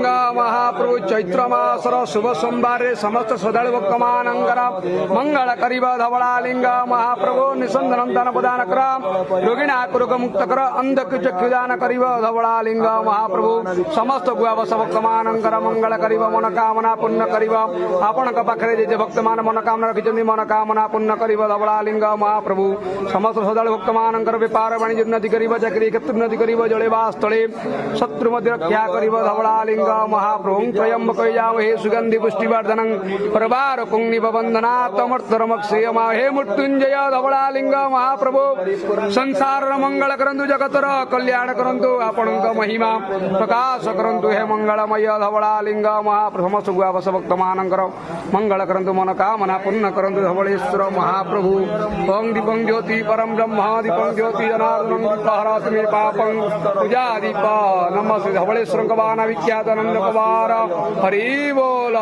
धवलालिंग महाप्रभु चैत्र मासर शुभ सोमवार समस्त श्रद्धालु भक्त मानंकर मंगल करिब धवलालिंग महाप्रभु निसंदन दान प्रदान कर रोगिणा रोग मुक्त कर अंधक चक्षु दान करिब धवलालिंग महाप्रभु समस्त गुआवश भक्त मानंकर मंगल करिब मनोकामना पूर्ण करिब आपणक पाखरे जे भक्त मान मनोकामना रखिछन्ति मनोकामना पूर्ण करिब धवलालिंग महाप्रभु समस्त श्रद्धालु भक्त मानंकर व्यापार वाणिज्य उन्नति करिब चाकरी क्षेत्र उन्नति करिब जड़ेवा स्थले शत्रु मध्य रक्षा करिब धवलालिंग महाप्रभु त्र्यंबक हे सुगंधि पुष्टिवर्धनं प्रभार कुंनिव बंधनात् अमर्तरमक्षेमा हे मृत्युंजय धवलालिंग महाप्रभु संसार मंगल करंतु जगतर कल्याण करंतु आपणक महिमा प्रकाश करंतु हे मंगलमय धवलालिंग महाप्रभु समस्त गुआवश भक्त मानंकर मंगल करंतु मनोकामना पूर्ण करंतु धवलेश्वर महाप्रभु ओं दीपं ज्योति परम ब्रह्म दीपं ज्योति जनार्दनं दीपहरति मे पापं पूजा दीप नमः श्री धवलेश्वर कवाना विख्यात आनंद कुमार हरि बोल।